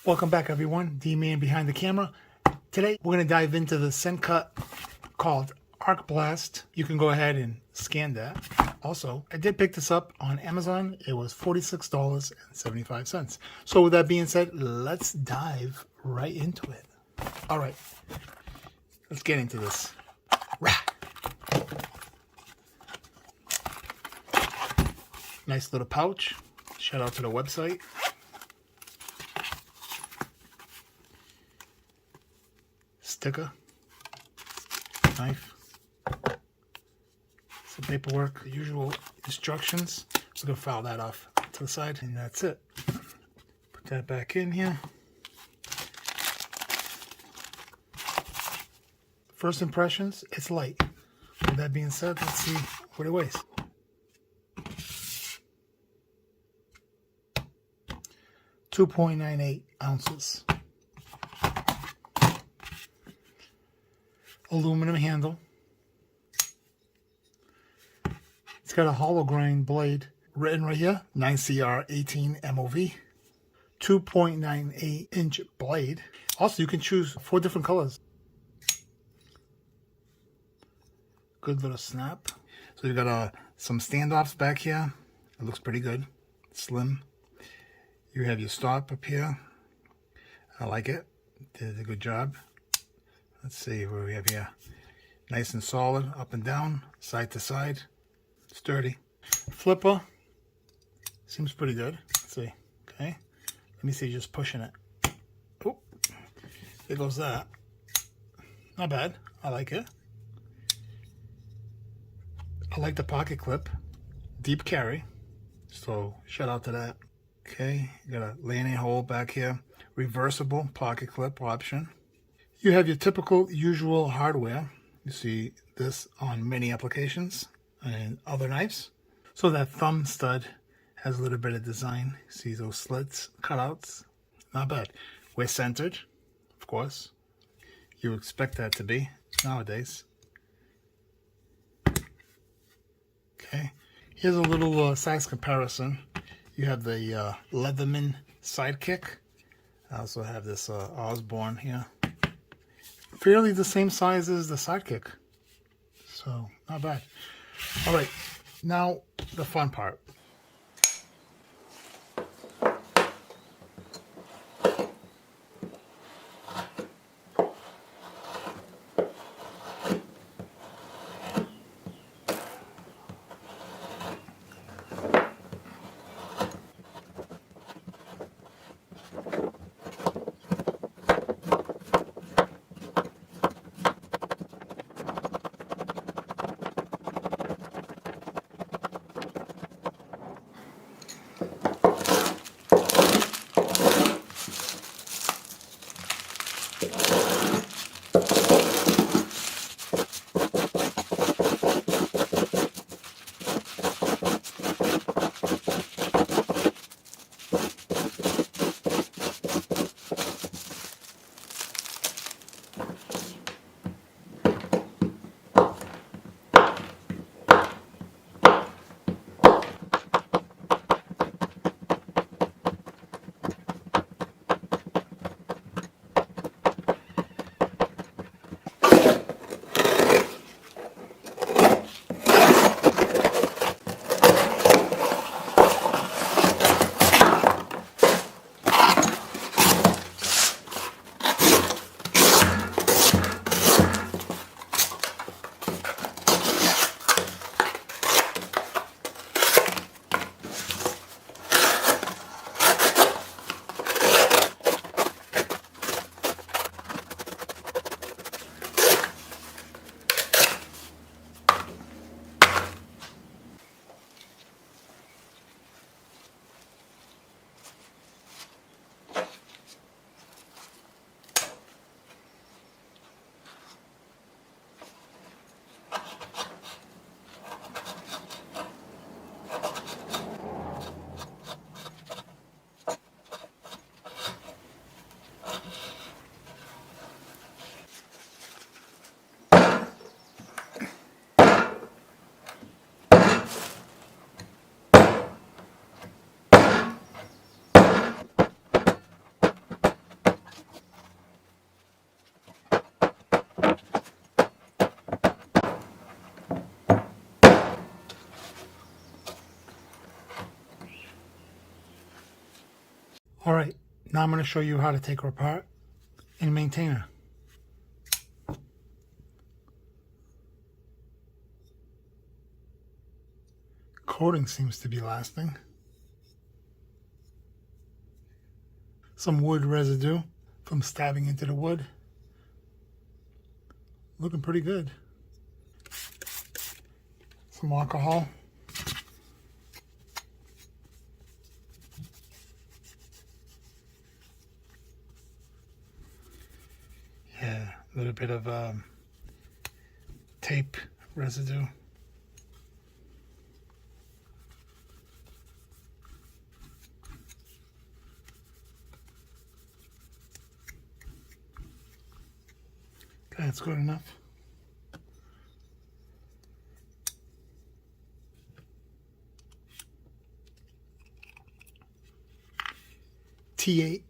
Welcome back, everyone. D-Man behind the camera. Today, we're going to dive into the SENCUT called Arc Blast. You can go ahead and scan that. Also, I did pick this up on Amazon. It was $46.75. So with that being said, let's dive right into it. All right, let's get into this. Rah! Nice little pouch. Shout out to the website. Sticker, knife, some paperwork, the usual instructions. We're going to file that off to the side, and that's it. Put that back in here. First impressions, it's light. With that being said, let's see what it weighs. 2.98 ounces. Aluminum handle. It's got a hollow grind blade written right here, 9CR18 MOV, 2.98 inch blade. Also, you can choose 4 different colors. Good little snap. So you've got some standoffs back here. It looks pretty good, slim. You have your stop up here. I like it. Did a good job. Let's see what we have here. Nice and solid, up and down, side to side, sturdy. Flipper, seems pretty good. Let's see, okay. Let me see, just pushing it. Oh, there goes that. Not bad, I like it. I like the pocket clip, deep carry, so shout out to that. Okay, you got a landing hole back here, reversible pocket clip option. You have your typical usual hardware. You see this on many applications and other knives. So that thumb stud has a little bit of design. See those slits, cutouts? Not bad. We're centered, of course. You expect that to be nowadays. Okay. Here's a little size comparison. You have the Leatherman Sidekick. I also have this Osborne here. Fairly the same size as the Sidekick, so not bad. All right, now the fun part. All right, now I'm going to show you how to take her apart and maintain her. Coating seems to be lasting. Some wood residue from stabbing into the wood. Looking pretty good. Some alcohol. Yeah, a little bit of tape residue. Okay, that's good enough. T8.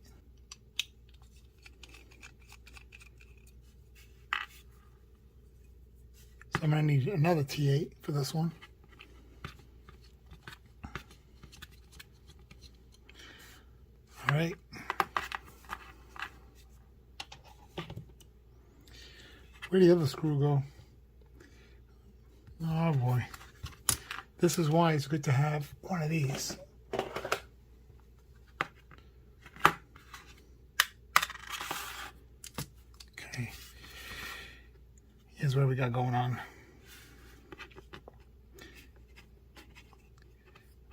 So I'm going to need another T8 for this one. All right. Where'd the other screw go? Oh boy. This is why it's good to have one of these. Okay. Here's what we got going on.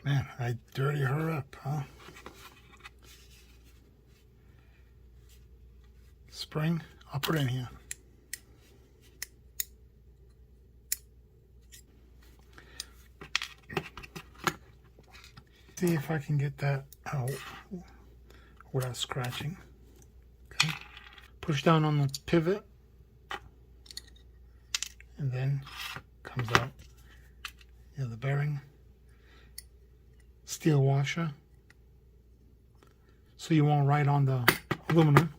Man, I dirty her up, huh? Spring, I'll put it in here. See if I can get that out without scratching. Okay. Push down on the pivot, and then comes out. Yeah, the bearing. Steel washer, so you won't ride on the aluminum.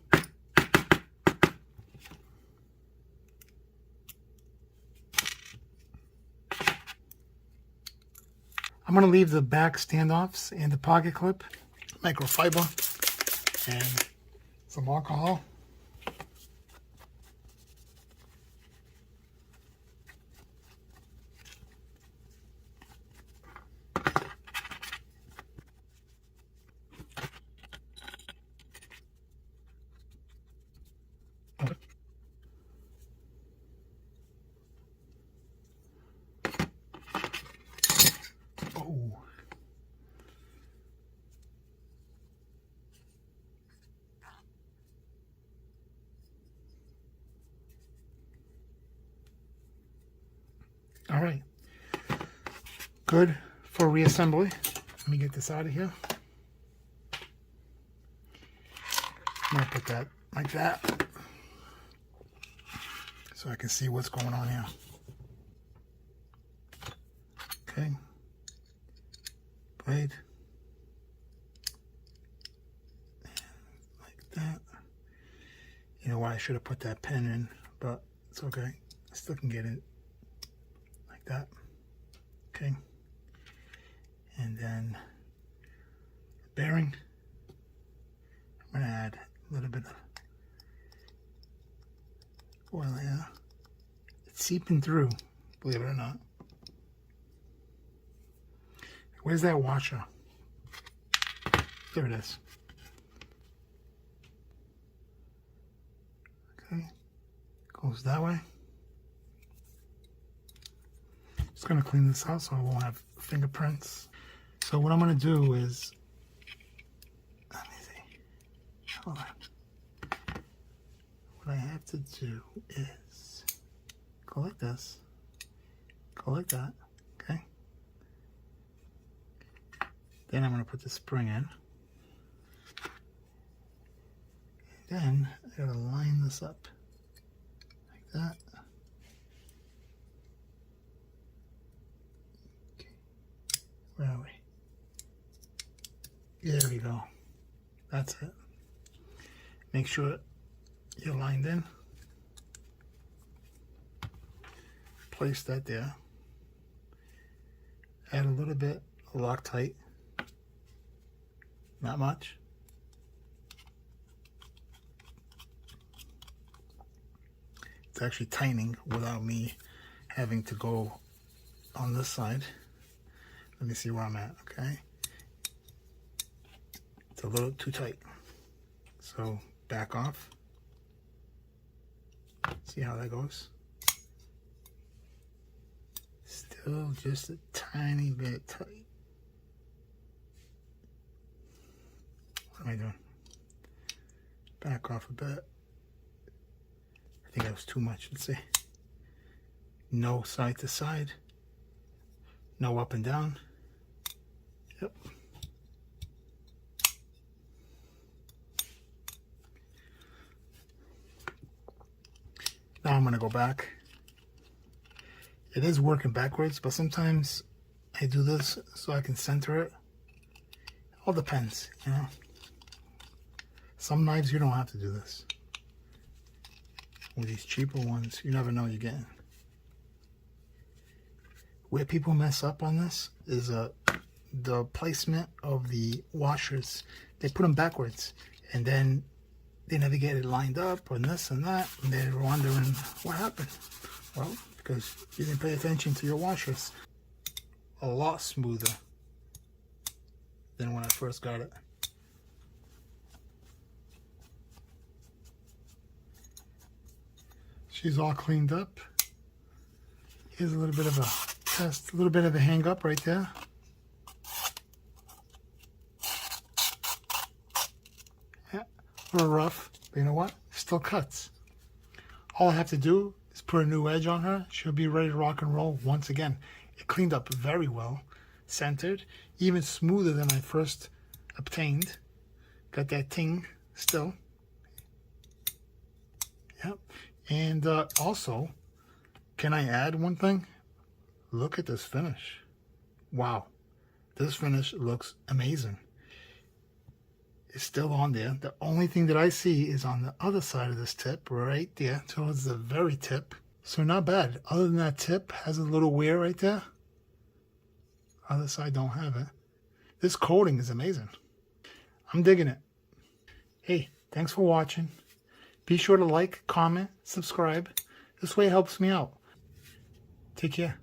I'm going to leave the back standoffs and the pocket clip, microfiber, and some alcohol. Oh. All right. Good for reassembly. Let me get this out of here. I'm going to put that like that so I can see what's going on here. Okay. Blade. Like that. You know why I should have put that pen in, but it's okay. I still can get it like that. Okay. And then bearing. I'm going to add a little bit of oil here. It's seeping through, believe it or not. Where's that washer? There it is. Okay, goes that way. Just gonna clean this out so I won't have fingerprints. So what I'm gonna do is, let me see. Hold on. What I have to do is go like this, go like that. Okay. Then I'm going to put the spring in. Then I gotta line this up like that. Okay. Where are we? There we go. That's it. Make sure you're lined in. Place that there. Add a little bit of Loctite. Not much. It's actually tightening without me having to go on this side. Let me see where I'm at, okay? It's a little too tight. So back off. See how that goes? Still just a tiny bit tight. What am I doing? Back off a bit. I think that was too much. Let's see. No side to side. No up and down. Yep. Now I'm going to go back. It is working backwards, but sometimes I do this so I can center it. All depends, you know. Some knives you don't have to do this. With these cheaper ones, you never know what you're getting. Where people mess up on this is the placement of the washers. They put them backwards, and then they never get it lined up and this and that, and they're wondering what happened. Well, because you didn't pay attention to your washers. A lot smoother than when I first got it. She's all cleaned up. Here's a little bit of a test, a little bit of a hang up right there. Yeah, a little rough, but you know what? Still cuts. All I have to do is put a new edge on her. She'll be ready to rock and roll once again. It cleaned up very well, centered, even smoother than I first obtained. Got that ting still. Yep. And also, can I add one thing? Look at this finish. Wow. This finish looks amazing. It's still on there. The only thing that I see is on the other side of this tip, right there, towards the very tip. So not bad. Other than that tip, has a little wear right there. Other side don't have it. This coating is amazing. I'm digging it. Hey, thanks for watching. Be sure to like, comment, subscribe. This way it helps me out. Take care.